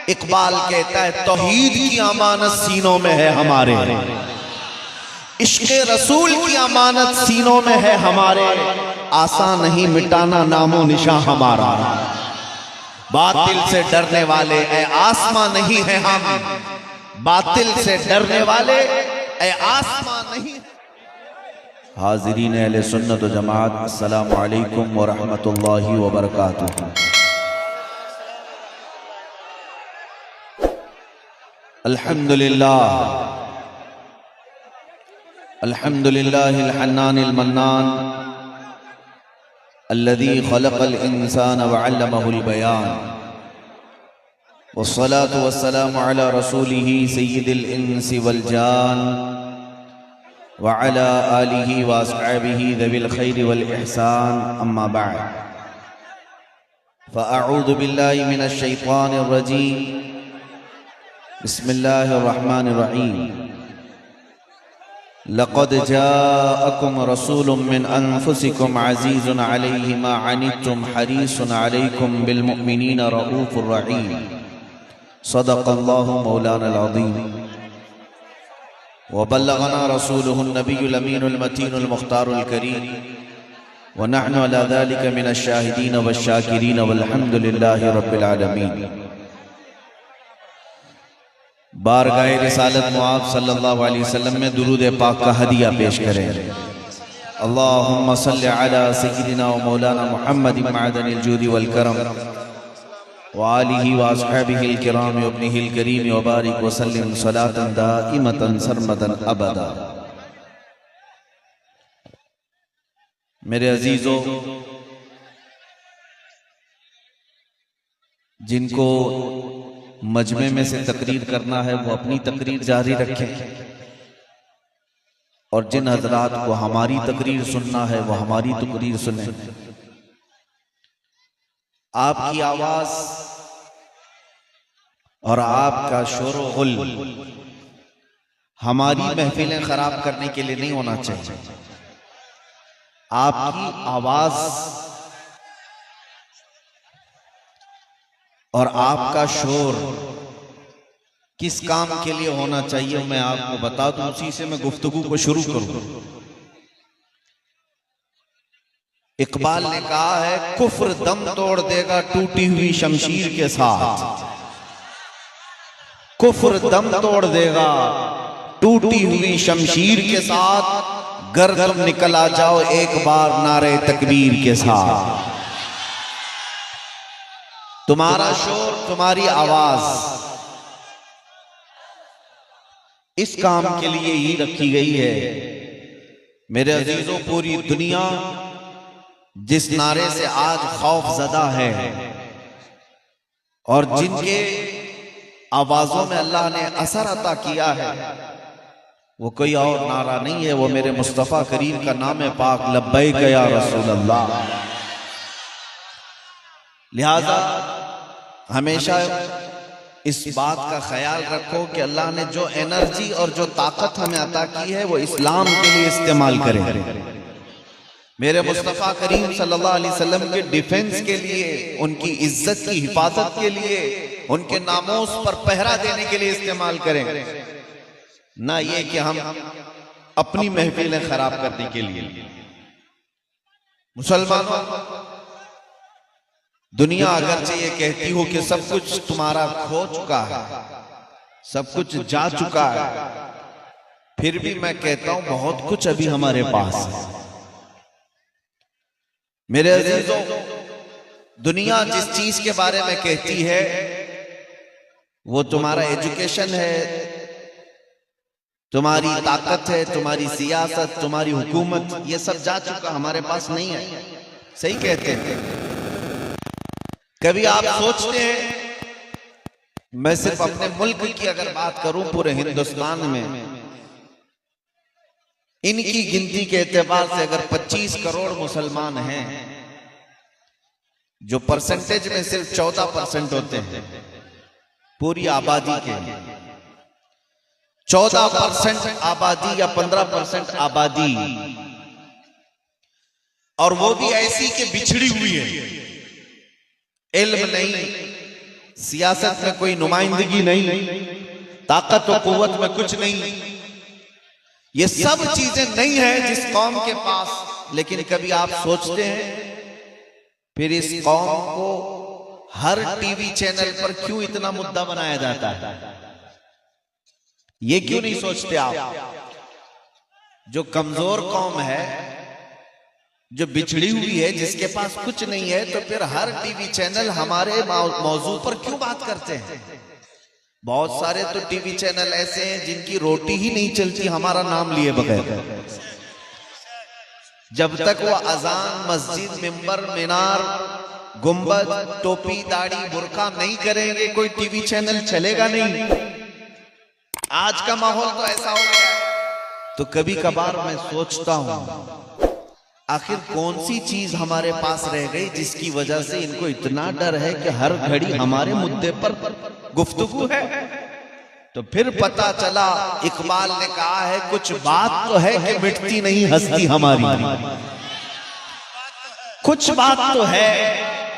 इकबाल कहता है तौहीद की अमानत सीनों में है हमारे, इश्क़ रसूल की अमानत सीनों में है हमारे, आसान नहीं मिटाना नामो निशां हमारा। बातिल से डरने वाले ए आसमां नहीं है हम, बातिल से डरने वाले ए आसमां नहीं। हाज़िरीन अहले सुन्नत व जमात, अस्सलामु अलैकुम व रहमतुल्लाहि व बरकातुहू। अल्हम्दुलिल्लाह अल्हम्दुलिल्लाहिल हन्नानिल मन्नान अल्लज़ी खलक़ल इंसान व अल्लमहुल बयान, वस्सलातु वस्सलामु अला रसूलिही सय्यिदिल इंसी वल जान व अला आलिही व अस्हाबिही ज़विल खैरि वल इहसान, अम्मा बअद। फ़अऊज़ु बिल्लाहि मिनश शैतानिर रजीम, बिस्मिल्लाहिर रहमानिर रहीम। लक़द जाअकुम रसूलुम मिन अनफुसिकुम अज़ीज़ुन अलैहि मा अनित्तुम हरीसुन अलैकुम बिल मुअमिनीना रऊफ़ुर रहीम। सदक़ल्लाहु मौलानाल अज़ीम व बल्लगना रसूलुहुन नबियुल अमीनुल मतीनुल मुख्तारुल करीम व नहनु अला ज़ालिका मिनश शाहिदीन वश शाकिरीन वल्हम्दुलिल्लाहि रब्बिल आलमीन। बारगाह रिसालत मुआब सल्लल्लाहु अलैहि वसल्लम में दुरूद पाक का हदिया पेश करें। अल्लाहुम्मा सल्लि अला सय्यिदिना व मौलाना मुहम्मदिन मअदनिल जूदि वल करम व आलिहि व अस्हाबिहिल किराम व इब्निहिल करीम व बारिक व सल्लिम सलातन दाइमतन सरमदन अबदा। मेरे अजीजों, जिनको मजमे में से तकरीर करना है वो अपनी तकरीर जारी रखें, और जिन हजरात को हमारी तकरीर सुनना है वो हमारी तकरीर सुने। आपकी आवाज और आपका शोर व गुल हमारी महफिलें खराब करने के लिए नहीं होना चाहिए। आपकी आवाज और आपका शोर किस काम के लिए होना चाहिए मैं आपको बता दूं, उसी से मैं गुफ्तगू को शुरू करूं। इकबाल ने कहा है कुफ्र दम तोड़ देगा टूटी हुई शमशीर के साथ, कुफ्र दम तोड़ देगा टूटी हुई शमशीर के साथ, गर तुम निकल आ जाओ एक बार नारे तकबीर के साथ। तुम्हारा शोर, तुम्हारी आवाज इस काम के लिए ही रखी गई है। मेरे अजीजों, पूरी दुनिया जिस नारे से आज खौफजदा है और जिनके आवाजों में अल्लाह ने असर अता किया है, वो कोई और नारा नहीं है, वो मेरे मुस्तफा करीम का नाम है पाक लब्बैक या रसूल अल्लाह। लिहाजा हमेशा इस बात का ख्याल रखो कि अल्लाह ने जो एनर्जी और जो ताकत हमें अता की है वो इस्लाम के लिए इस्तेमाल करें, मेरे मुस्तफा करीम सल्लल्लाहु अलैहि वसल्लम के डिफेंस के लिए, उनकी इज्जत की हिफाजत के लिए, उनके नामोस पर पहरा देने के लिए इस्तेमाल करें, ना ये कि हम अपनी महफिलें खराब करने के लिए। मुसलमानों, दुनिया अगरचे ये कहती हो कि सब कुछ तुम्हारा खो चुका है, सब कुछ जा चुका है, फिर भी मैं कहता हूं बहुत कुछ अभी हमारे पास है। मेरे अजीजों, दुनिया जिस चीज के बारे में कहती है वो तुम्हारा एजुकेशन है, तुम्हारी ताकत है, तुम्हारी सियासत, तुम्हारी हुकूमत, ये सब जा चुका, हमारे पास नहीं है। सही कहते हैं। कभी आप सोचते हैं, मैं सिर्फ अपने मुल्क की अगर बात करूं, पूरे हिंदुस्तान में इनकी गिनती के एतबार से अगर 25 करोड़ मुसलमान हैं, जो परसेंटेज में सिर्फ 14% होते हैं पूरी आबादी के, 14% आबादी या 15% आबादी, और वो भी ऐसी कि बिछड़ी हुई है, इल्म नहीं, सियासत में कोई नुमाइंदगी नहीं, ताकत और कुव्वत में कुछ नहीं, ये सब चीजें नहीं है जिस कौम के पास। लेकिन कभी आप सोचते हैं फिर इस कौम को हर टीवी चैनल पर क्यों इतना मुद्दा बनाया जाता है? ये क्यों नहीं सोचते आप? जो कमजोर कौम है, जो बिछड़ी हुई है, जिसके पास कुछ नहीं है, तो फिर हर टीवी चैनल हमारे मौजू पर क्यों बात करते हैं? बहुत सारे तो टीवी चैनल ऐसे हैं जिनकी रोटी ही नहीं चलती हमारा नाम लिए बगैर। जब तक वो अजान, मस्जिद, मिंबर, मीनार, गुंबद, टोपी, दाढ़ी, बुर्का नहीं करेंगे, कोई टीवी चैनल चलेगा नहीं। आज का माहौल तो ऐसा हो गया है। तो कभी कभार मैं सोचता हूं आखिर कौन सी चीज हमारे पास रह गई जिसकी वजह से इनको इतना डर है कि हर घड़ी हमारे मुद्दे पर गुफ्तगू है। तो फिर पता चला, इकबाल ने कहा है कुछ बात तो है कि मिटती नहीं हस्ती हमारी, कुछ बात तो है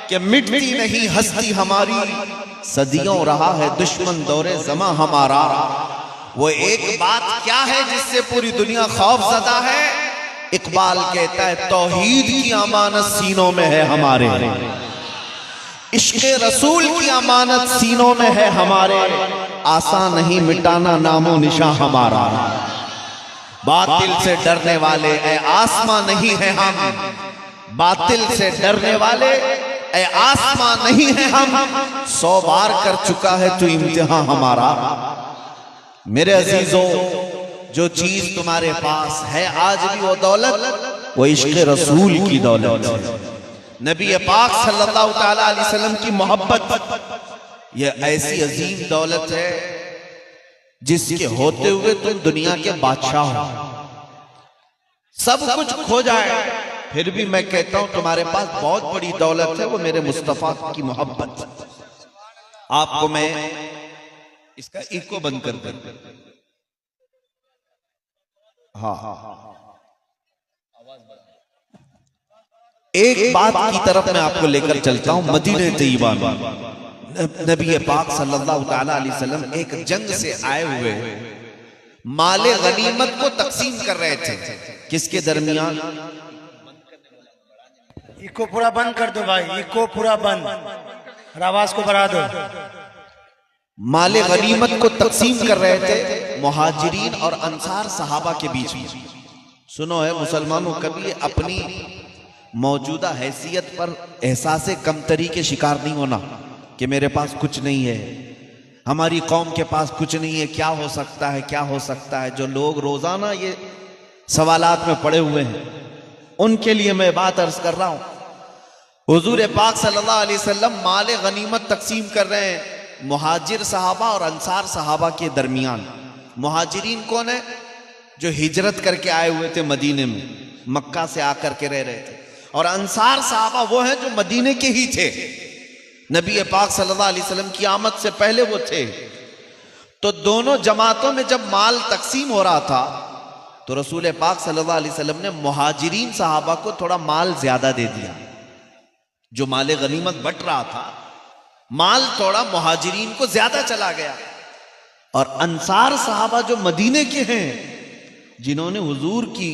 कि मिटती नहीं हस्ती हमारी, सदियों रहा है दुश्मन दौरे ज़मा हमारा। वो एक बात क्या है जिससे पूरी दुनिया खौफज़दा है? इकबाल कहता है तौहीद की अमानत सीनों में है हमारे, इश्क़े रसूल की अमानत सीनों में है हमारे, आसान नहीं मिटाना नामो निशा हमारा। बातिल से डरने वाले ऐ आसमां नहीं है हम, बातिल से डरने वाले ऐ आसमां नहीं है हम, 100 बार कर चुका है तू इम्तिहान हमारा। मेरे अजीजों, जो चीज तुम्हारे पास है आज भी वो दौलत, वो इश्क़ रसूल की दौलत है, नबी पाक सल्लल्लाहु ताला अलैहि वसल्लम की मोहब्बत। ये ऐसी अजीम दौलत है जिसके होते हुए तुम दुनिया के बादशाह हो। सब कुछ खो जाए फिर भी मैं कहता हूं तुम्हारे पास बहुत बड़ी दौलत है, वो मेरे मुस्तफा की मोहब्बत। आपको मैं इसका इको बंद कर दूं। हाँ, एक बात की तरफ मैं आपको लेकर चलता हूं। मदीने तैयबा में नबी पाक सल्लल्लाहु ताला अलैहि वसल्लम एक जंग से आए हुए माले गनीमत को तकसीम कर रहे थे। किसके दरमियान? इको पूरा बंद कर दो भाई, इको पूरा बंद, आवाज को बढ़ा दो। माले गनीमत को तकसीम कर रहे थे मुहाजिरीन और अंसार सहाबा के बीच में। सुनो है मुसलमानों, कभी अपनी मौजूदा हैसियत पर एहसास कमतरी के शिकार नहीं होना कि मेरे पास कुछ नहीं है, हमारी कौम के पास कुछ नहीं है, क्या हो सकता है, क्या हो सकता है। जो लोग रोजाना ये सवालात में पड़े हुए हैं उनके लिए मैं बात अर्ज कर रहा हूं। हुजूर पाक सल्लल्लाहु अलैहि वसल्लम माले गनीमत तकसीम कर रहे हैं मुहाजिर सहाबा और अंसार सहाबा के दरमियान। मुहाजिरीन कौन है? जो हिजरत करके आए हुए थे मदीने में, मक्का से आकर के रह रहे थे। और अंसार सहाबा वो हैं जो मदीने के ही थे, नबी पाक सल्लल्लाहु अलैहि वसल्लम की आमद से पहले वो थे। तो दोनों जमातों में जब माल तकसीम हो रहा था तो रसूल पाक सल्लल्लाहु अलैहि वसल्लम ने मुहाजिरीन सहाबा को थोड़ा माल ज्यादा दे दिया। जो माले गनीमत बट रहा था, माल थोड़ा मुहाजिरीन को ज्यादा चला गया। और अंसार सहाबा जो मदीने के हैं, जिन्होंने हुजूर की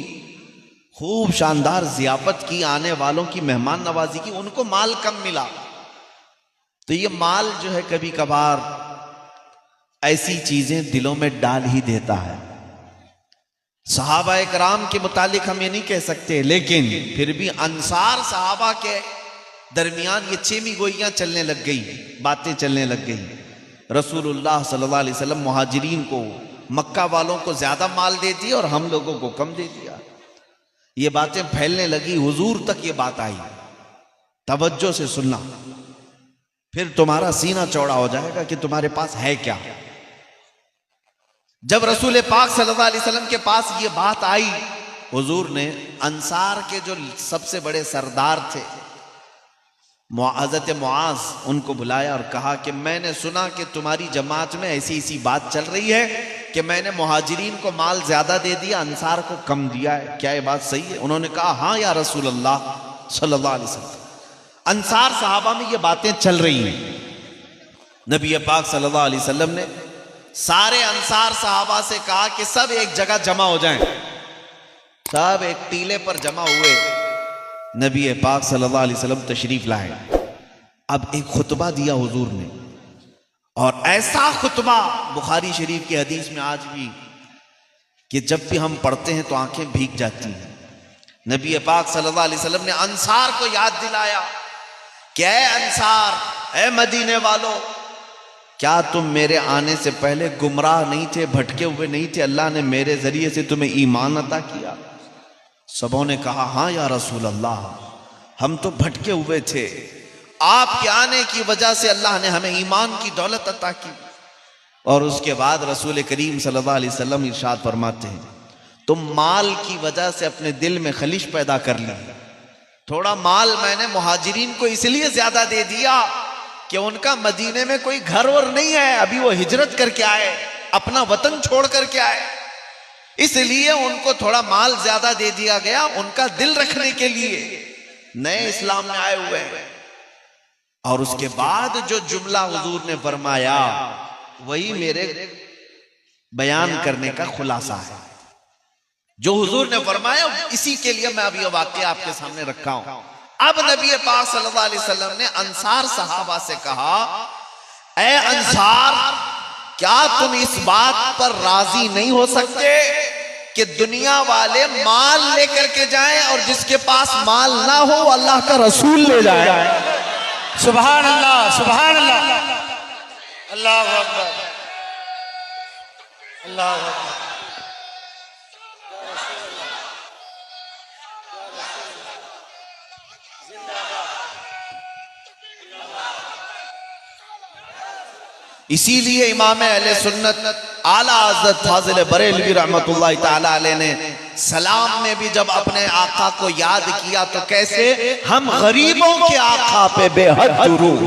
खूब शानदार जियाफत की, आने वालों की मेहमान नवाजी की, उनको माल कम मिला। तो ये माल जो है कभी कभार ऐसी चीजें दिलों में डाल ही देता है। सहाबा कराम के मुतालिक हम ये नहीं कह सकते, लेकिन फिर भी अंसार सहाबा के दरमियान ये छेमी गोइयां चलने लग गई, बातें चलने लग गई। रसूलुल्लाह सल्लल्लाहु अलैहि वसल्लम मुहाजिरीन को, मक्का वालों को ज्यादा माल दे दिया और हम लोगों को कम दे दिया। ये बातें फैलने लगी, हुजूर तक ये बात आई। तवज्जो से सुनना, फिर तुम्हारा सीना चौड़ा हो जाएगा कि तुम्हारे पास है क्या। जब रसूल पाक सल्लल्लाहु अलैहि वसल्लम के पास ये बात आई, हुजूर ने अंसार के जो सबसे बड़े सरदार थे हज़रत मुआज़, उनको बुलाया और कहा कि मैंने सुना कि तुम्हारी जमात में ऐसी ऐसी बात चल रही है कि मैंने मुहाजिरीन को माल ज्यादा दे दिया, अंसार को कम दिया है, क्या ये बात सही है? उन्होंने कहा हाँ या रसूल अल्लाह सल्लल्लाहु अलैहि वसल्लम। अंसार सहाबा में ये बातें चल रही हैं। नबी पाक सल्लल्लाहु अलैहि वसल्लम ने सारे अंसार सहाबा से कहा कि सब एक जगह जमा हो जाएं। सब एक टीले पर जमा हुए। नबी पाक सल्लल्लाहु अलैहि वसल्लम तशरीफ लाए। अब एक खुतबा दिया हुजूर ने, और ऐसा खुतबा बुखारी शरीफ की हदीस में आज भी कि जब भी हम पढ़ते हैं तो आंखें भीग जाती हैं। नबी पाक सल्लल्लाहु अलैहि वसल्लम ने अंसार को याद दिलाया कि ऐ अंसार, ऐ मदीने वालों, क्या तुम मेरे आने से पहले गुमराह नहीं थे, भटके हुए नहीं थे? अल्लाह ने मेरे जरिए से तुम्हें ईमान अता किया। सबों ने कहा हाँ या रसूल अल्लाह, हम तो भटके हुए थे, आपके आने की वजह से अल्लाह ने हमें ईमान की दौलत अता की। और उसके बाद रसूल करीम सल्लल्लाहु अलैहि वसल्लम इरशाद फरमाते हैं, तुम माल की वजह से अपने दिल में खलिश पैदा कर ली। थोड़ा माल मैंने मुहाजिरीन को इसलिए ज्यादा दे दिया कि उनका मदीने में कोई घर और नहीं है, अभी वो हिजरत करके आए, अपना वतन छोड़ करके आए, इसलिए उनको थोड़ा माल ज्यादा दे दिया गया, उनका दिल रखने के लिए नए इस्लाम में आए हुए हैं। और उसके बाद जो जुमला हुजूर ने फरमाया वही मेरे बयान करने का खुलासा है। जो हुजूर ने फरमाया इसी के लिए मैं अभी वाकया आपके सामने रखा हूं। अब नबी पाक सल्लल्लाहु अलैहि वसल्लम ने अंसार सहाबा से कहा, ऐ अंसार, क्या तुम इस बात पर राजी नहीं हो सकते कि दुनिया वाले माल लेकर के जाएं और जिसके पास माल ना हो अल्लाह का रसूल ले जाए? सुभान अल्लाह, सुभान अल्लाह, अल्लाहु अकबर, अल्लाहु अकबर। इसीलिए इमाम अहले सुन्नत आला हज़रत फाज़िल बरेलवी रहमतुल्लाह ताला अलैह ने सलाम में भी जब अपने आका को याद किया तो कैसे, हम गरीबों के आका पे बेहद दुरूद।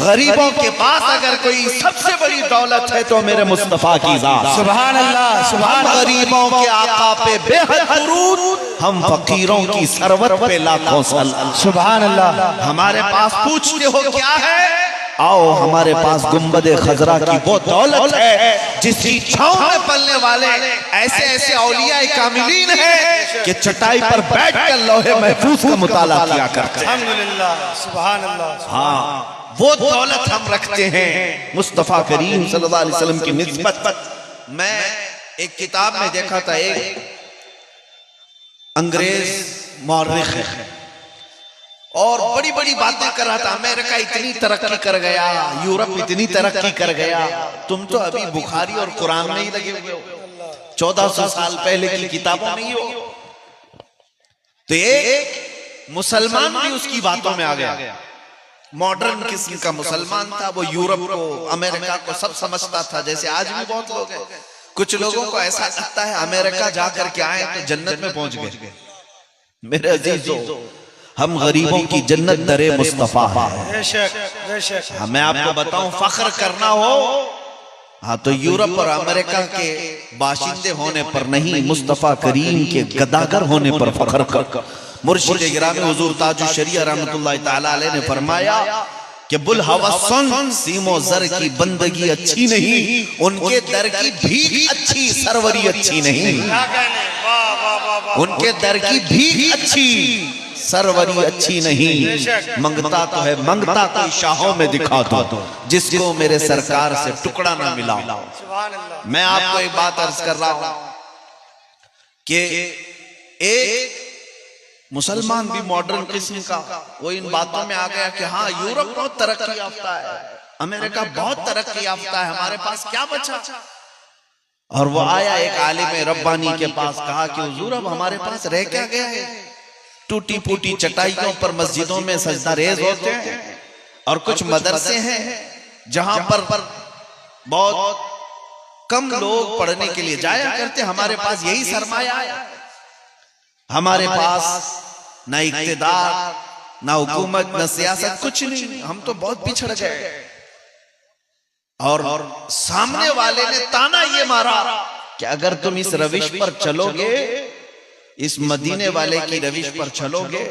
गरीबों के पास अगर कोई सबसे बड़ी दौलत है तो मेरे मुस्तफा की ज़ात। सुभान अल्लाह, सुभान अल्लाह। गरीबों के आका पे बेहद दुरूद, हम फकीरों की सरवत पे लाखों सलाम। सुभान अल्लाह। हमारे पास पूछते हो क्या है? आओ, हमारे पास गुंबदे खजरा की वो दौलत है जिसकी छांव में पलने वाले ऐसे ऐसे औलिया कामिलीन हैं कि चटाई पर बैठकर लौहे महफूज का मुताला किया करते हैं। अल्हम्दुलिल्लाह, सुभान अल्लाह। हाँ, वो दौलत हम रखते हैं मुस्तफा करीम सल्लल्लाहु अलैहि वसल्लम की निस्बत। मैं एक किताब में देखा था, एक अंग्रेज मौर्रिख है और बड़ी बड़ी बातें कर रहा था, अमेरिका इतनी तरक्की कर गया, यूरोप इतनी तरक्की कर गया, तुम तो अभी बुखारी और कुरान में ही लगे हुए हो, 1400 साल पहले की किताबों में ही हो। तो एक मुसलमान भी उसकी बातों में आ गया, मॉडर्न किस्म का मुसलमान था, वो यूरोप को अमेरिका को सब समझता था। जैसे आज भी बहुत लोग हैं, कुछ लोगों को ऐसा लगता है अमेरिका जाकर के आए तो जन्नत में पहुंच गए। मेरे अजीजों, हम गरीबों की जन्नत दरे मुस्तफा है। मैं आपको बताऊं, फख्र करना हो हाँ तो यूरोप और अमेरिका के बाशिंदे होने पर नहीं, मुस्तफा करीम के गदागर होने पर फख्र कर। मुर्शिद गिरामी हुजूर ताजुश शरिया रहमतुल्लाह ताला अलैह ने फरमाया कि बुल हवसन सीमो जर की बंदगी अच्छी नहीं, उनके दर की भीख अच्छी, सरवरी अच्छी नहीं। उनके दर की भीख अच्छी, सरवरी अच्छी नहीं। मंगता तो है, मंगता कोई शाहों में दिखा दो जिसको मेरे सरकार से टुकड़ा ना मिला। मैं आपको एक बात अर्ज कर रहा हूं कि एक मुसलमान भी मॉडर्न किस्म का वो इन बातों में आ गया कि हाँ यूरोप बहुत तरक्की याफ्ता है, अमेरिका बहुत तरक्की याफ्ता है, हमारे पास क्या बचा। और वो आया एक आलिम रब्बानी के पास, कहा कि हुजूर अब हमारे पास रह क्या गया है, टूटी फूटी चटाइयों पर मस्जिदों में सजदा रेज होते हैं और कुछ मदरसे हैं जहां पर बहुत कम लोग पढ़ने के लिए जाया करते, हमारे पास यही सरमाया है। हमारे पास ना इक्तिदार, ना हुकूमत, ना सियासत, कुछ नहीं, हम तो बहुत पिछड़ गए। और सामने वाले ने ताना ये मारा कि अगर तुम इस रविश पर चलोगे, इस मदीने वाले की रविश पर चलोगे